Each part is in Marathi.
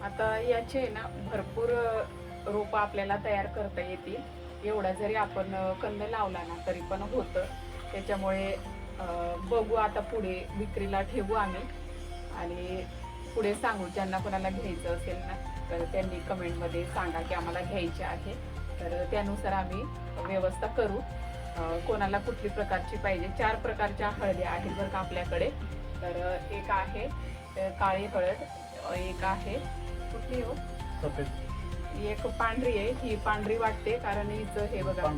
आता याचे ना भरपूर रोपं आपल्याला तयार करता येतील। एवढा जरी आपण कंद लावला ना तरी पण होतं। त्याच्यामुळे बघू आता पुढे विक्रीला ठेवू आम्ही आणि पुढे सांगू। ज्यांना कोणाला घ्यायचं असेल ना तर त्यांनी कमेंटमध्ये सांगा की आम्हाला घ्यायचे आहे, तर त्यानुसार आम्ही व्यवस्था करू। कोणाला कुठली प्रकारची पाहिजे। 4 प्रकारच्या हळद्या आहेत बरं का आपल्याकडे। तर एक आहे काळी हळद, एक आहे कुठली हो सफेद, एक पांढरी आहे। ही पांढरी वाटते कारण हिचं हे बघा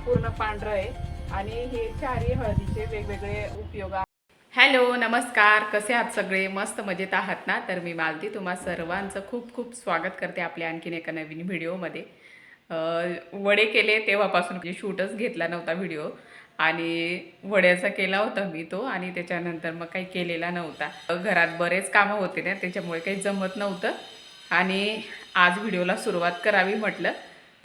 पूर्ण पांढरं आहे आणि हे चारही हळदीचे वेगवेगळे उपयोग आहेत। हॅलो नमस्कार, कसे आहात सगळे? मस्त मजेत आहात ना? तर मी मालती तुम्हा सर्वांचं खूप खूप स्वागत करते आपल्या आणखीन एका नवीन व्हिडिओमध्ये। वडे केले तेव्हापासून म्हणजे शूटच घेतला नव्हता व्हिडिओ, आणि वड्याचा केला होता मी तो, आणि त्याच्यानंतर मग काही केलेला नव्हता। घरात बरेच कामं होते ना त्याच्यामुळे काही जमत नव्हतं, आणि आज व्हिडिओला सुरुवात करावी म्हटलं।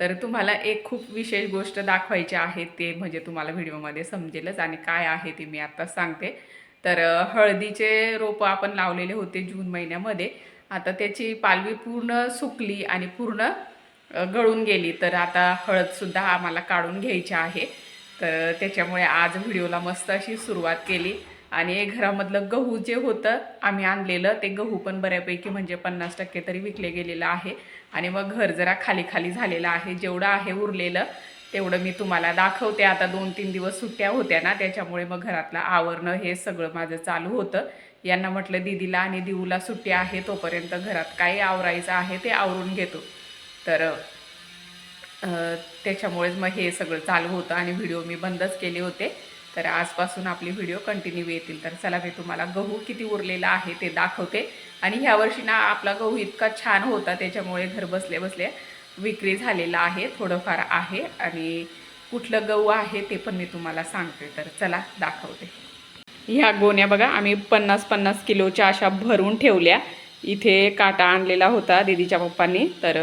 तर तुम्हाला एक खूप विशेष गोष्ट दाखवायची आहे, ते म्हणजे तुम्हाला व्हिडिओमध्ये समजेलच, आणि काय आहे ते मी आता सांगते। तर हळदीचे रोपं आपण लावलेले होते जून महिन्यामध्ये। आता त्याची पालवी पूर्ण सुकली आणि पूर्ण गळून गेली, तर आता हळदसुद्धा आम्हाला काढून घ्यायची आहे। तर त्याच्यामुळे आज व्हिडिओला मस्त अशी सुरुवात केली। आणि घरामधलं गहू जे होतं आम्ही आणलेलं, ते गहू पण बऱ्यापैकी म्हणजे 50% तरी विकले गेलेलं आहे। आणि मग घर जरा खाली खाली झालेलं आहे। जेवढं आहे उरलेलं तेवढं मी तुम्हाला दाखवते। आता 2-3 दिवस सुट्ट्या होत्या ना त्याच्यामुळे मग घरातलं आवरणं हे सगळं माझं चालू होतं। यांना म्हटलं दीदीला आणि दिऊला सुट्टी आहे तोपर्यंत घरात काय आवरायचं आहे ते आवरून घेतो। तर त्याच्यामुळेच मग हे सगळं चालू होतं आणि व्हिडिओ मी बंदच केले होते। तर आजपासून आपली व्हिडिओ कंटिन्यू येतील। तर चला मी तुम्हाला गहू किती उरलेला आहे ते दाखवते। आणि ह्या वर्षी ना आपला गहू इतका छान होता त्याच्यामुळे घर बसल्या बसल्या विक्री झालेला आहे। थोडंफार आहे, आणि कुठलं गहू आहे ते पण मी तुम्हाला सांगते। तर चला दाखवते। ह्या गोण्या बघा आम्ही 50-50 किलोच्या अशा भरून ठेवल्या। इथे काटा आणलेला होता दीदीच्या पप्पांनी, तर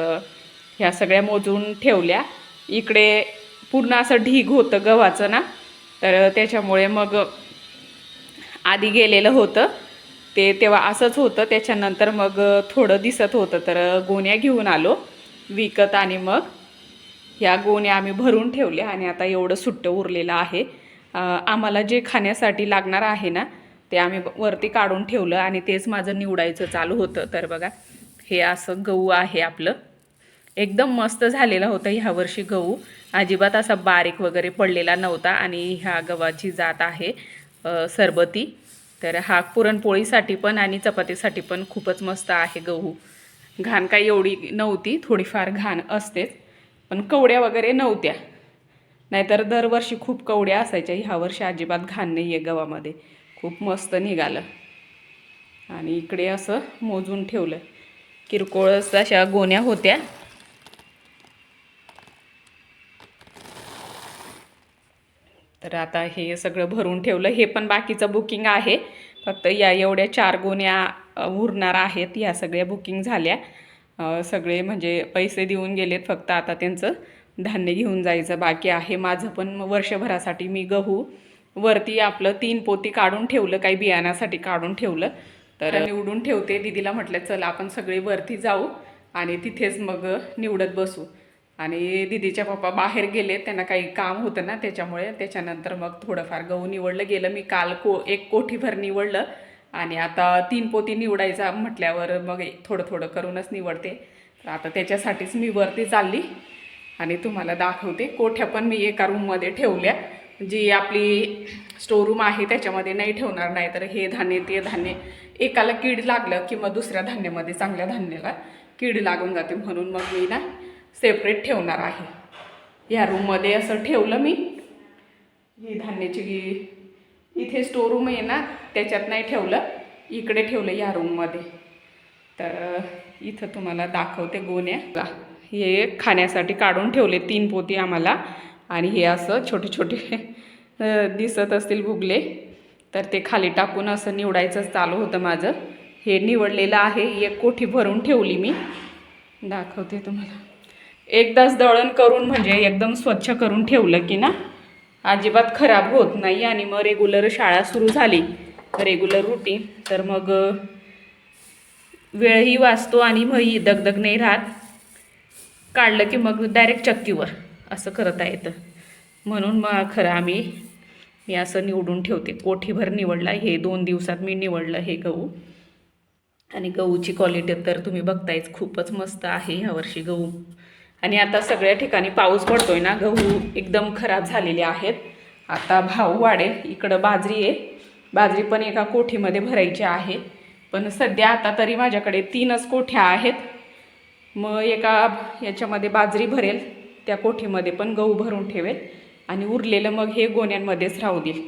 ह्या सगळ्या मोजून ठेवल्या। इकडे पूर्ण असं ढीग होतं गव्हाचं ना, तर त्याच्यामुळे मग आधी गेलेलं होतं ते तेव्हा असंच होतं। त्याच्यानंतर मग थोडं दिसत होतं तर गोण्या घेऊन आलो विकत, आणि मग ह्या गोण्या आम्ही भरून ठेवल्या। आणि आता एवढं सुट्टं उरलेलं आहे। आम्हाला जे खाण्यासाठी लागणार आहे ना ते आम्ही वरती काढून ठेवलं, आणि तेच माझं निवडायचं चालू होतं। तर बघा हे असं गहू आहे आपलं, एकदम मस्त झालेला होता ह्या वर्षी गहू। अजिबात असा बारीक वगैरे पडलेला नव्हता, आणि ह्या गव्हाची जात आहे सरबती। तर हा पुरणपोळीसाठी पण आणि चपातीसाठी पण खूपच मस्त आहे गहू। घाण काही एवढी नव्हती, थोडीफार घाण असतेच, पण कवड्या वगैरे नव्हत्या। नाहीतर दरवर्षी खूप कवड्या असायच्या, ह्या वर्षी अजिबात घाण नाही आहे गव्हामध्ये, खूप मस्त निघालं। आणि इकडे असं मोजून ठेवलं, किरकोळ अशा गोण्या होत्या। तर आता हे सगळं भरून ठेवलं, हे पण बाकीचं बुकिंग आहे। फक्त या एवढ्या 4 गोण्या उरणार आहेत, ह्या सगळ्या बुकिंग झाल्या। सगळे म्हणजे पैसे देऊन गेलेत, फक्त आता त्यांचं धान्य घेऊन जायचं बाकी आहे। माझं पण वर्षभरासाठी मी गहू वरती आपलं 3 पोती काढून ठेवलं, काही बियाण्यासाठी काढून ठेवलं। तर निवडून ठेवते। दीदीला म्हटलं चल आपण सगळे वरती जाऊ आणि तिथेच मग निवडत बसू। आणि दीदीच्या पप्पा बाहेर गेले, त्यांना काही काम होतं ना त्याच्यामुळे। त्याच्यानंतर मग थोडंफार गहू निवडलं गेलं। मी काल एक कोठीभर निवडलं, आणि आता 3 पोती निवडायचा म्हटल्यावर मग थोडं थोडं करूनच निवडते। तर आता त्याच्यासाठीच मी वरती चालली आणि तुम्हाला दाखवते। कोठ्या पण मी एका रूममध्ये ठेवल्या, जी आपली स्टोर रूम आहे त्याच्यामध्ये नाही ठेवणार, नाही तर हे धान्य ते धान्य एकाला कीड लागलं की मग दुसऱ्या धान्यामध्ये चांगल्या धान्याला कीड लागून जाते, म्हणून मग मी ना सेपरेट ठेवणार आहे। ह्या रूममध्ये असं ठेवलं मी, ही धान्याची इथे स्टोर रूम आहे ना त्याच्यात नाही ठेवलं, इकडे ठेवलं या रूममध्ये। तर इथं तुम्हाला दाखवते गोण्या। हे खाण्यासाठी काढून ठेवले 3 पोती आम्हाला, आणि हे असं छोटे छोटे दिसत असतील भुगले, तर ते खाली टाकून असं निवडायचं चालू होतं माझं। हे निवडलेलं आहे, एक कोठी भरून ठेवली मी, दाखवते तुम्हाला। एकदाच दळण करून म्हणजे एकदम स्वच्छ करून ठेवलं की ना अजिबात खराब होत नाही। आणि मग रेग्युलर शाळा सुरू झाली, रेग्युलर रुटीन, तर मग वेळही वाचतो आणि मग दगदग नाही राहत. काढलं की मग डायरेक्ट चक्कीवर असं करता येतं. म्हणून मग खरं मी असं निवडून ठेवते. कोठीभर निवडला. हे 2 दिवसात मी निवडलं हे गहू. आणि गहूची क्वालिटी तर तुम्ही बघतायच, खूपच मस्त आहे ह्यावर्षी गहू. आणि आता सगळ्या ठिकाणी पाऊस पडतोय ना, गहू एकदम खराब झालेले आहेत. आता भाव वाढेल. इकडं बाजरी आहे. बाजरी पण एका कोठीमध्ये भरायची आहे. पण सध्या आता तरी माझ्याकडे 3च कोठ्या आहेत. मग एका याच्यामध्ये बाजरी भरेल, त्या कोठीमध्ये पण गहू भरून ठेवेल आणि उरलेलं मग हे गोण्यांमध्येच राहू देईल.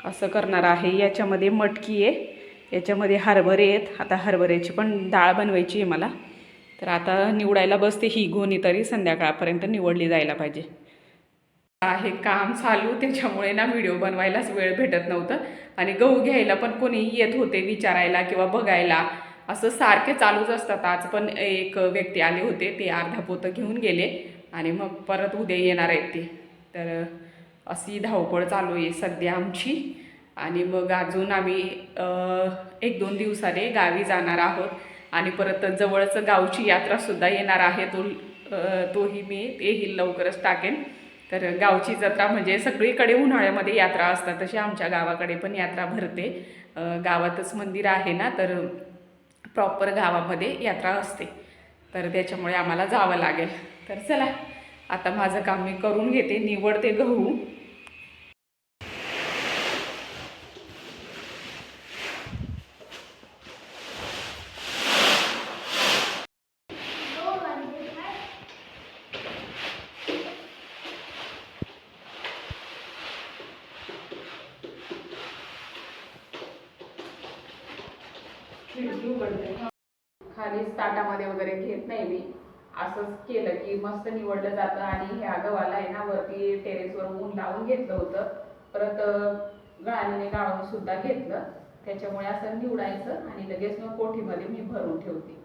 असं करणार आहे. याच्यामध्ये मटकी आहे, याच्यामध्ये हरभरे आहेत. आता हरभऱ्याची पण डाळ बनवायची आहे मला. तर आता निवडायला बसते. ही गोणी तरी संध्याकाळपर्यंत निवडली जायला पाहिजे. आहे काम चालू, त्याच्यामुळे ना व्हिडिओ बनवायलाच वेळ भेटत नव्हतं. आणि गहू घ्यायला पण कोणी येत होते विचारायला किंवा बघायला, असं सारखे चालूच असतात. आज पण एक व्यक्ती आले होते, ते अर्धा पोतं घेऊन गेले आणि मग परत उद्या येणार आहेत ते. तर अशी धावपळ चालू आहे सध्या आमची. आणि मग अजून आम्ही 1-2 दिवसाने गावी जाणार आहोत. आणि परत जवळचं गावची यात्रासुद्धा येणार आहे. तोही मी तेही लवकरच टाकेन. तर गावची जत्रा म्हणजे सगळीकडे उन्हाळ्यामध्ये यात्रा असतात, तशी आमच्या गावाकडे पण यात्रा भरते. गावातच मंदिर आहे ना, तर प्रॉपर गावामध्ये यात्रा असते. तर त्याच्यामुळे आम्हाला जावं लागेल. तर चला, आता माझं काम मी करून घेते, निवडते गहू. खालीच ताटामध्ये वगैरे घेत नाही मी. असंच केलं की मस्त निवडलं जातं. आणि ह्या गव्हाला आहे ना, वरती टेरेसवर ऊन लावून घेतलं होतं. परत गाळणीने गाळून सुद्धा घेतलं. त्याच्यामुळे असं निवडायचं आणि लगेच मग कोठीमध्ये मी भरून ठेवते.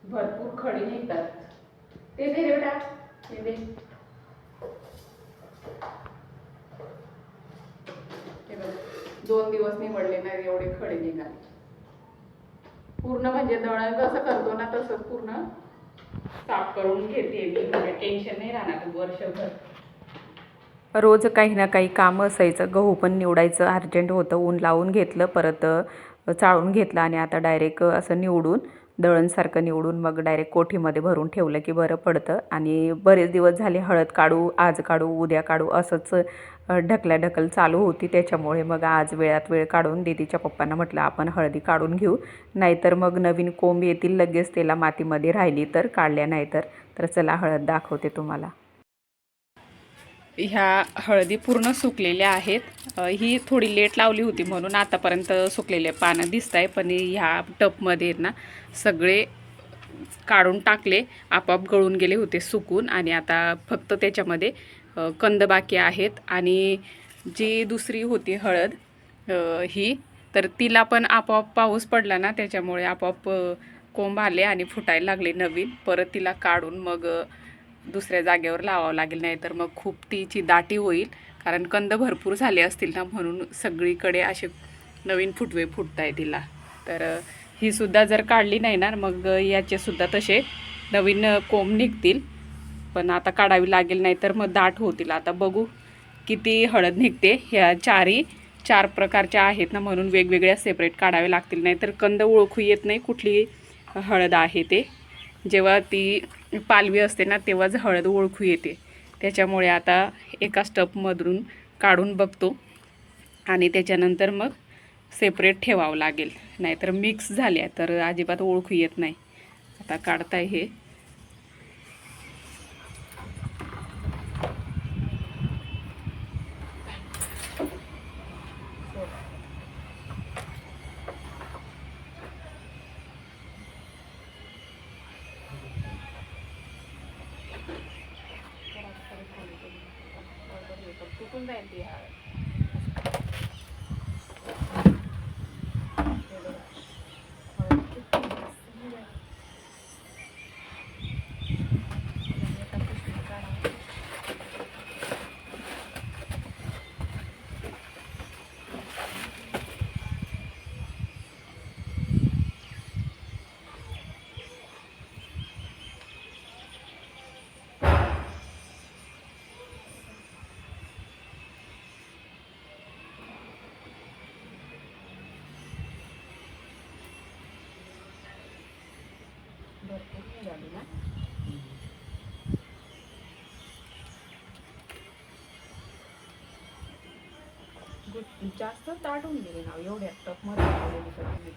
भरपूर खडी निघतात. ते दे रे बेटा, ते दे. 2 दिवस निवडले नाही, एवढे खडे निघाले. पूर्ण म्हणजे दळण कसं करतो ना, तसंच पूर्ण साफ करून घेते मी. म्हणजे टेन्शन नाही राहणार वर्षभर. रोज काही ना काही काम असायचं. गहू पण निवडायचं अर्जंट होतं. ऊन लावून घेतलं, परत चाळून घेतलं आणि आता डायरेक्ट असं निवडून, दळणसारखं निवडून मग डायरेक्ट कोठीमध्ये भरून ठेवलं की बरं पडतं. आणि बरेच दिवस झाले हळद काढू, आज काढू, उद्या काढू, असंच ढकलाढकल चालू होती. त्याच्यामुळे मग आज वेळात वेळ काढून दीदीच्या पप्पांना म्हटलं आपण हळदी काढून घेऊ, नाहीतर मग नवीन कोंब येतील लगेच, त्याला मातीमध्ये राहिली तर काढल्या, नाहीतर. तर चला हळद दाखवते तुम्हाला. ह्या हळदी पूर्ण सुकलेल्या आहेत. ही थोडी लेट लावली होती म्हणून आतापर्यंत सुकलेले पानं दिसत आहे. पण ह्या टपमध्ये आहेत ना, सगळे काढून टाकले, आपोआप गळून गेले होते सुकून. आणि आता फक्त त्याच्यामध्ये कंद बाकी आहेत. आणि जी दुसरी होती हळद ही, तर तिला पण आपोआप पाऊस पडला ना, त्याच्यामुळे आपोआप कोंब आले आणि फुटायला लागले नवीन. परत तिला काढून मग दुसऱ्या जागेवर लावावं लागेल, नाही तर मग खूप तिची दाटी होईल. कारण कंद भरपूर झाले असतील ना, म्हणून सगळीकडे असे नवीन फुटवे फुटत आहे तिला. तर ही सुद्धा जर काढली नाही ना, मग याचे सुद्धा तसे नवीन कोंब निघतील. पण आता काढावी लागेल, नाही तर मग दाट होतील. आता बघू किती हळद निघते. ह्या 4 प्रकारच्या आहेत ना, म्हणून वेगवेगळ्या सेपरेट काढावे लागतील, नाहीतर कंद ओळखू येत नाही कुठली हळद आहे ते. जेव्हा ती पालवी असते ना, तेव्हाच हळद ओळखू येते. त्याच्यामुळे आता एका स्टपमधून काढून बघतो आणि त्याच्यानंतर मग सेपरेट ठेवावं लागेल, नाहीतर मिक्स झाल्या तर अजिबात ओळखू येत नाही. आता काढताय हे. तुटून जाईल ती हळद. भरपूर निघाली ना. जास्त दाटून गेली ना एवढ्या टप मध्ये लावलेली कधी.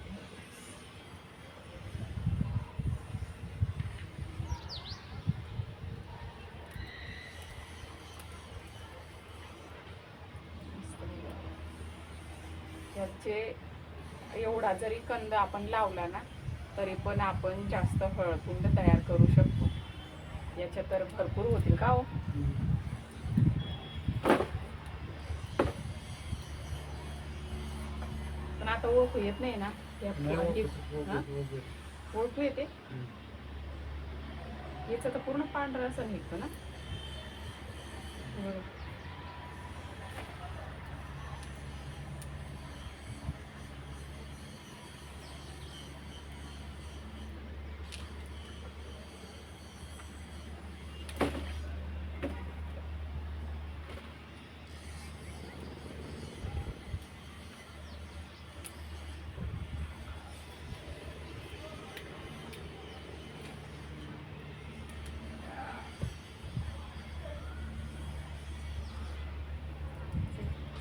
याचे एवढा जरी कंद आपण लावला ना तरी पण आपण जास्त हळकुंड तयार करू शकतो. याच्या तर भरपूर होतील का हो. पण आता ओळखू येत नाही ना. ओळखू येते याच तर पूर्ण पांढरा असं निघतो ना.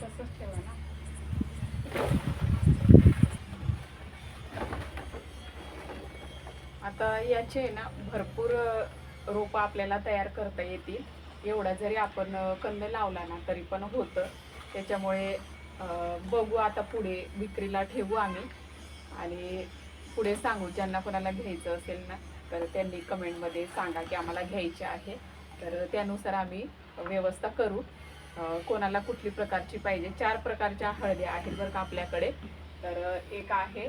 तसंच ठेवा ना. आता याचे ना भरपूर रोप आपल्याला तयार करता येतील. एवढा जरी आपण कंद लावला ना तरी पण होतं. त्याच्यामुळे बघू आता पुढे विक्रीला ठेवू आम्ही आणि पुढे सांगू. ज्यांना कोणाला घ्यायचं असेल ना तर त्यांनी कमेंटमध्ये सांगा की आम्हाला घ्यायचे आहे, तर त्यानुसार आम्ही व्यवस्था करू. कोणाला कुठली प्रकारची पाहिजे. 4 प्रकारच्या हळद्या आहेत बरं का आपल्याकडे. तर एक आहे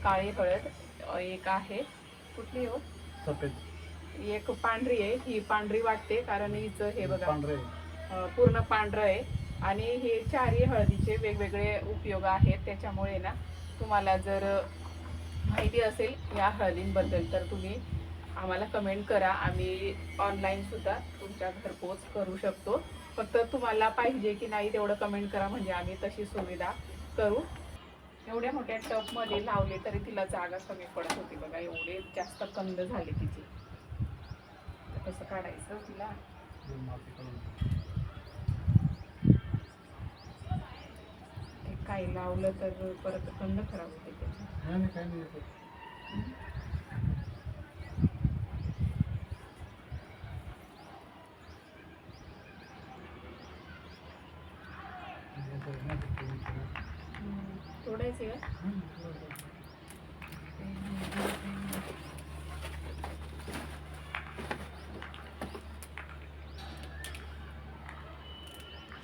काळी हळद, एक आहे कुठली हो सफेद, एक पांढरी आहे. ही पांढरी वाटते कारण हिचं हे बघा पूर्ण पांढरं आहे. आणि हे 4ही हळदीचे वेगवेगळे उपयोग आहेत. त्याच्यामुळे ना तुम्हाला जर माहिती असेल या हळदींबद्दल तर तुम्ही आम्हाला कमेंट करा. आम्ही ऑनलाईन सुद्धा तुमच्या घरपोच करू शकतो. फक्त तुम्हाला पाहिजे की नाही तेवढं कमेंट करा, म्हणजे आम्ही तशी सुविधा करू. एवढ्या मोठ्या टपमध्ये लावले तरी तिला जागा कमी पडत होती बघा. एवढे जास्त कंद झाले तिचे. कसं काढायचं तिला. काही लावलं तर परत कंद खराब होते त्याचे. तोडायचे का?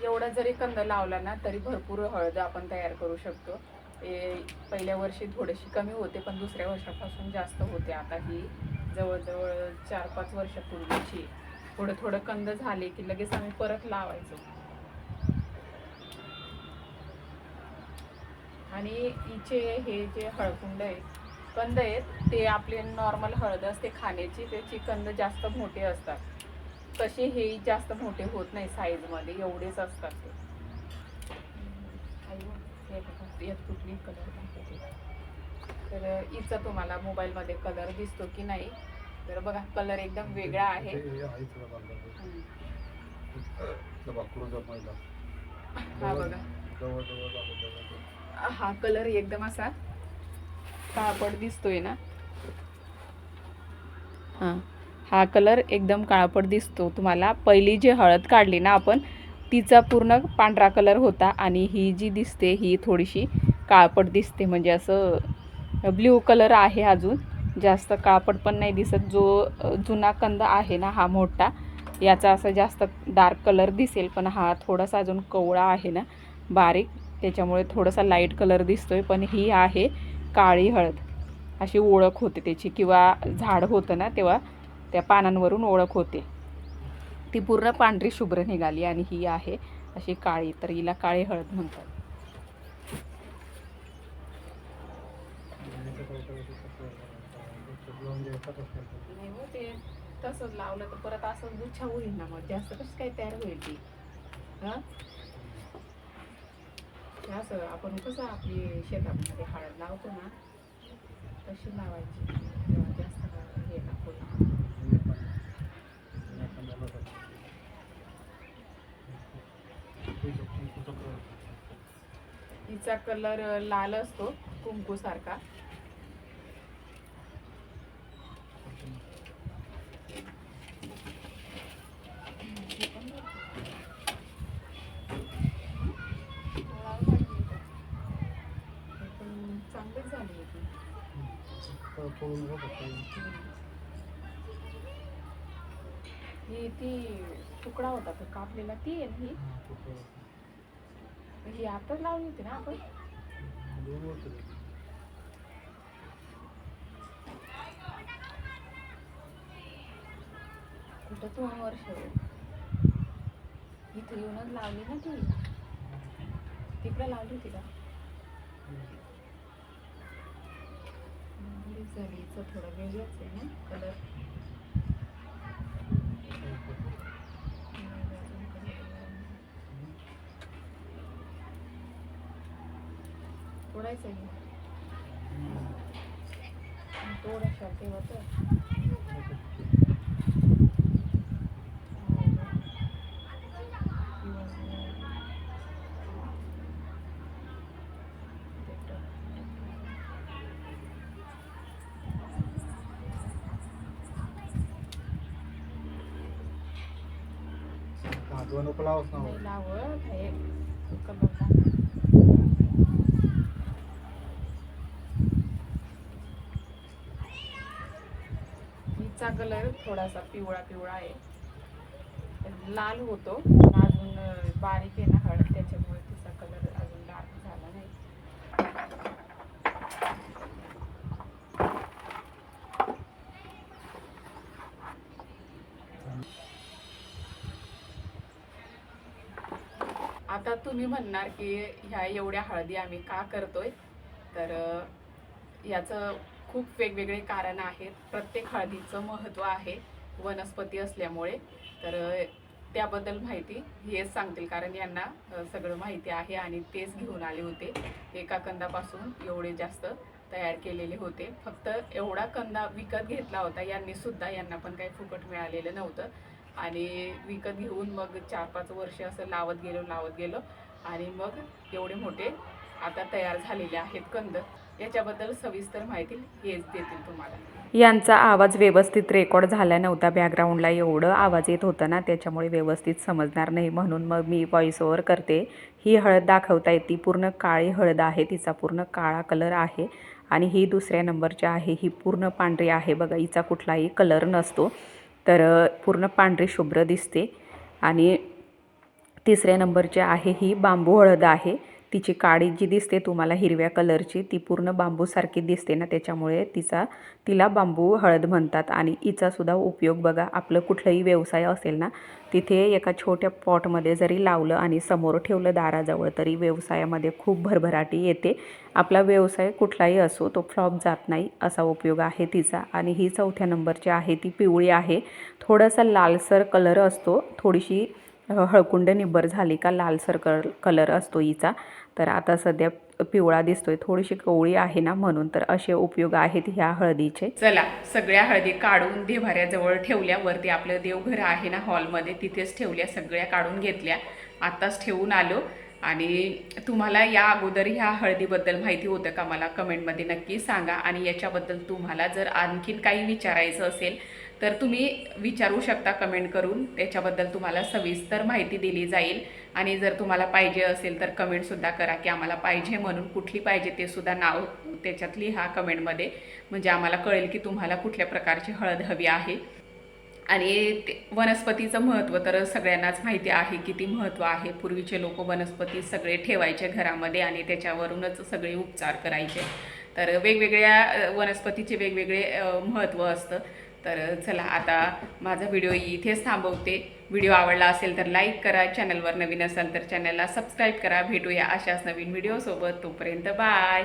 एवढा जरी कंद लावला ना तरी भरपूर हळद आपण तयार करू शकतो. पहिल्या वर्षी थोडीशी कमी होते पण दुसऱ्या वर्षापासून जास्त होते. आता ही जवळजवळ 4-5 वर्षापूर्वीची. थोडं थोडं कंद झाले की लगेच आम्ही परत लावायचो. आणि हिचे हे जे हळकुंड आहेत कंद आहेत ते आपले नॉर्मल हळद असते खाण्याची, त्याची कंद जास्त मोठे असतात. तसे हे जास्त मोठे होत नाही साईजमध्ये, एवढेच असतात ते. यात कुठली कलर दाखवते तर हिचा तुम्हाला मोबाईलमध्ये कलर दिसतो की नाही. तर बघा कलर एकदम वेगळा आहे. हा बघा हा कलर एकदम असा काळपट दिसतोय ना. हा कलर एकदम काळपट दिसतो तुम्हाला. पहिली जी हळद काढली ना आपण तिचा पूर्ण पांढरा कलर होता आणि ही जी दिसते ही थोडीशी काळपट दिसते. म्हणजे असं ब्ल्यू कलर आहे, अजून जास्त काळपट पण नाही दिसत. जो जुना कंद आहे ना हा मोठा, याचा असं जास्त डार्क कलर दिसेल, पण हा थोडासा अजून कवळा आहे ना बारीक, त्याच्यामुळे थोडासा लाईट कलर दिसतोय. पण ही आहे काळी हळद अशी ओळख होते त्याची, किंवा झाड होतं ना तेव्हा त्या पानांवरून ओळख होते. ती पूर्ण पांढरी शुभ्र निघाली आणि ही आहे अशी काळी, तर हिला काळी हळद म्हणतात. ते तसंच लावलं तर परत असं गुच्छा होईल ना, मग जास्त कसं काय तयार होईल ती. असं आपण कसं आपली शेतामध्ये हळद लावतो ना तशी लावायची, तेव्हा जास्त आहे ना फुल. हिचा कलर लाल असतो कुंकू सारखा. चांगलीच झाली होती. ही ती तुकडा होता तो कापलेला, ती आहे ही. ही आताच लावली होती ना आपण. कुठं 2 वर्ष इथे येऊनच लावली ना ती. तिकडे लावली होती का. जरीचं थोडं वेगळंच आहे ना कलर. तोडायचं आहे थोडासा तेव्हा तर. लावत आहे कलर. हिचा कलर थोडासा पिवळा पिवळा आहे. लाल होतो अजून बारीक आहे ना हळद, त्याच्यामुळे तिचा कलर अजून डार्क झाला नाही. आता तुम्ही म्हणणार की ह्या एवढ्या हळदी आम्ही का करतोय, तर याचं खूप वेगवेगळे कारण आहेत. प्रत्येक हळदीचं महत्त्व आहे वनस्पती असल्यामुळे. तर त्याबद्दल माहिती हेच सांगतील, कारण यांना सगळं माहिती आहे आणि तेच घेऊन आले होते. एका कंदापासून एवढे जास्त तयार केलेले होते. फक्त एवढा कंदा विकत घेतला होता यांनी सुद्धा. यांना पण काही फुकट मिळालेलं नव्हतं आणि विकत घेऊन मग 4-5 वर्ष असं लावत गेलो आणि मग एवढे मोठे आता तयार झालेले आहेत कंद. याच्याबद्दल सविस्तर माहिती हेच देतील तुम्हाला. यांचा आवाज व्यवस्थित रेकॉर्ड झाला नव्हता. बॅकग्राऊंडला एवढं आवाज येत होता ना, त्याच्यामुळे व्यवस्थित समजणार नाही, म्हणून मग मी व्हॉइस ओव्हर करते. ही हळद दाखवता येते पूर्ण काळी हळद आहे. तिचा पूर्ण काळा कलर आहे. आणि ही दुसऱ्या नंबरची आहे, ही पूर्ण पांढरी आहे. बघा, हिचा कुठलाही कलर नसतो, तर पूर्ण पांढरी शुभ्र दिसते. आणि तिसऱ्या नंबरची आहे ही बांबू हळद आहे. तिची काडी जी दिसते तुम्हाला हिरव्या कलरची, ती पूर्ण बांबूसारखी दिसते ना, त्याच्यामुळे तिला बांबू हळद म्हणतात. आणि हिचासुद्धा उपयोग बघा, आपलं कुठलाही व्यवसाय असेल ना, तिथे एका छोट्या पॉटमध्ये जरी लावलं आणि समोर ठेवलं दाराजवळ, तरी व्यवसायामध्ये खूप भरभराटी येते. आपला व्यवसाय कुठलाही असो, तो फ्लॉप जात नाही, असा उपयोग आहे तिचा. आणि ही 4थ्या नंबरची आहे, ती पिवळी आहे. थोडासा लालसर कलर असतो, थोडीशी हळकुंड निब्बर झाली का लालसर कलर असतो हिचा. तर आता सध्या पिवळा दिसतोय, थोडीशी कवळी आहे ना, म्हणून. तर असे उपयोग आहेत ह्या हळदीचे. चला, सगळ्या हळदी काढून देव्हाऱ्याजवळ ठेवल्या. वरती आपलं देवघर आहे ना हॉलमध्ये, तिथेच ठेवल्या. सगळ्या काढून घेतल्या, आत्ताच ठेवून आलो. आणि तुम्हाला या अगोदर ह्या हळदीबद्दल माहिती होतं का, मला कमेंटमध्ये नक्की सांगा. आणि याच्याबद्दल तुम्हाला जर आणखीन काही विचारायचं असेल तर तुम्ही विचारू शकता कमेंट करून. त्याच्याबद्दल तुम्हाला सविस्तर माहिती दिली जाईल. आणि जर तुम्हाला पाहिजे असेल तर कमेंटसुद्धा करा की आम्हाला पाहिजे म्हणून. कुठली पाहिजे ते सुद्धा नाव त्याच्यात लिहा कमेंटमध्ये, म्हणजे आम्हाला कळेल की तुम्हाला कुठल्या प्रकारची हळद हवी आहे. आणि वनस्पतीचं महत्त्व तर सगळ्यांनाच माहिती आहे, किती महत्त्व आहे. पूर्वीचे लोक वनस्पती सगळे ठेवायचे घरामध्ये आणि त्याच्यावरूनच सगळे उपचार करायचे. तर वेगवेगळ्या वनस्पतीचे वेगवेगळे महत्त्व असतं. तर चला, आता माझा व्हिडिओ इथेच थांबवते. व्हिडिओ आवडला असेल तर लाईक करा, चॅनलवर नवीन असाल तर चॅनलला सबस्क्राईब करा. भेटूया अशाच नवीन व्हिडिओसोबत. तोपर्यंत बाय.